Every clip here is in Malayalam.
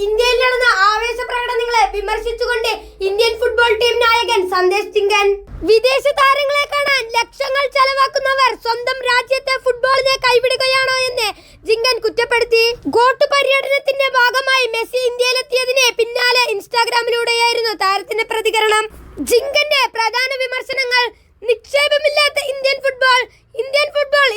ഇന്ത്യയിൽ നടന്ന ആവേശ പ്രകടനങ്ങളെ വിമർശിച്ചുകൊണ്ട് ഇന്ത്യൻ ഫുട്ബോൾ ടീം നായകൻ സന്ദേശ് ജിങ്കൻ വിദേശ താരങ്ങളെ കാണാൻ ലക്ഷങ്ങൾ ചെലവാക്കുന്നവർ സ്വന്തം രാജ്യത്തെ ഫുട്ബോളിനെ കൈവിടുകയാണോ എന്ന് ജിങ്കൻ കുറ്റപ്പെടുത്തി. ഗോട്ട് പര്യടനത്തിന്റെ ഭാഗമായി മെസ്സി ഇന്ത്യയിലെത്തിയതിന് പിന്നാലെ ഇൻസ്റ്റാഗ്രാമിലൂടെയായിരുന്നു താരത്തിന്റെ പ്രതികരണം. ജിങ്കന്റെ പ്രധാന വിമർശനങ്ങൾ: നിക്ഷേപമില്ലാത്ത ഇന്ത്യൻ ഫുട്ബോൾ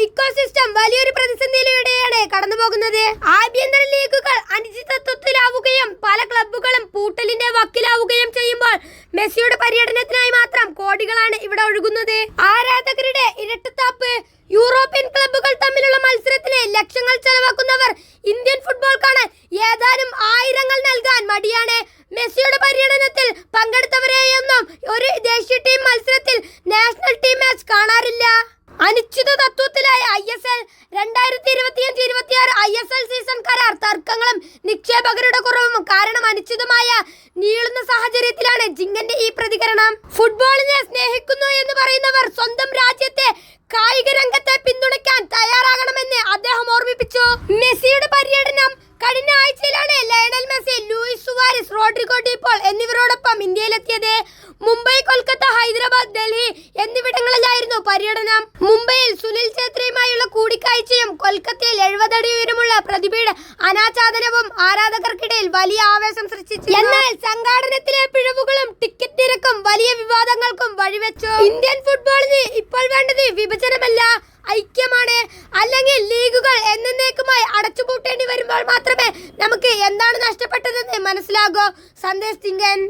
ഇക്കോസിസ്റ്റം വലിയൊരു പ്രതിസന്ധിയിലൂടെയാണ് കടന്നുപോകുന്നത്. ആഭ്യന്തര ലീഗുകൾ അനിശ്ചിതത്വത്തിലാവുകയും പല ക്ലബ്ബുകളും പൂട്ടലിന്റെ വക്കിലാവുകയും ചെയ്യുമ്പോൾ മെസ്സിയുടെ പര്യടനത്തിനായി മാത്രം കോടികളാണ് ഇവിടെ ഒഴുകുന്നത്. ആരാധകരുടെ ഇരട്ടത്താപ്പ്: യൂറോപ്യൻ ക്ലബ്ബുകൾ തമ്മിലുള്ള മത്സരത്തിന് ലക്ഷങ്ങൾ ചെലവാക്കുന്നവർ ഇന്ത്യൻ ഫുട്ബോൾ കാണാൻ ഏതാനും ആയിരങ്ങൾ നൽകാൻ മടിയാണ്. മെസ്സിയുടെ പര്യടനത്തിൽ പങ്കെടുത്തവരെയൊന്നും ഒരു ദേശീയ ടീം മത്സരത്തിൽ നാഷണൽ ടീം മാച്ച് കാണാറില്ല. അനിശ്ചിത തത്വത്തിലായ ISL 2025-26 ISL സീസൺ കരാർ തർക്കങ്ങളും നിക്ഷേപകരുടെ കുറവും കാരണം അനിശ്ചിതമായ നീളുന്ന സാഹചര്യത്തിലാണ് ജിങ്കന്റെ ഈ പ്രതികരണം. ഫുട്ബോളിനെ സ്നേഹിക്കുന്നു എന്ന് പറയുന്നവർ സ്വന്തം രാജ്യത്തെ കായിക രംഗത്തെ പിന്തുണയ്ക്കാൻ തയ്യാറാകണമെന്ന് അദ്ദേഹം ഓർമ്മിപ്പിച്ചു. മെസ്സിയുടെ പര്യടനം: കഴിഞ്ഞ ആഴ്ചയിലാണ് Lionel Messi, Luis Suarez, Rodrigo De Paul എന്നിവരോടൊപ്പം ഇന്ത്യയിലെത്തിയത്. മുംബൈ, കൊൽക്കത്ത, ഹൈദരാബാദ്, ഡൽഹി എന്നിവിടങ്ങളിലായിരുന്നു പര്യടനം. മുംബൈയിൽ സുനിൽ ഛേത്രിയുമായുള്ള കൂടിക്കാഴ്ചയും കൊൽക്കത്തയിൽ 70 അടി ഉയരമുള്ള പ്രതിഭയുടെ അനാച്ഛാദനവും ആരാധകർക്കിടയിൽ വലിയ ആവേശം സൃഷ്ടിച്ചു. എന്നാൽ സംഘാടനത്തിലെ പിഴവുകളും ടിക്കറ്റ് നിരക്കും വലിയ വിവാദങ്ങൾക്കും വഴിവെച്ചു. ഇന്ത്യൻ ഫുട്ബോളിന് ഇപ്പോൾ വേണ്ടത് വിഭജനമല്ല, ഐക്യമാണ്. അല്ലെങ്കിൽ ലീഗുകൾ എന്നേക്കുമായി അടച്ചുപൂട്ടേണ്ടി വരുമ്പോൾ മാത്രമേ നമുക്ക് എന്താണ് നഷ്ടപ്പെട്ടതെന്ന് മനസ്സിലാകൂ. സന്ദേശ് ജിങ്കൻ.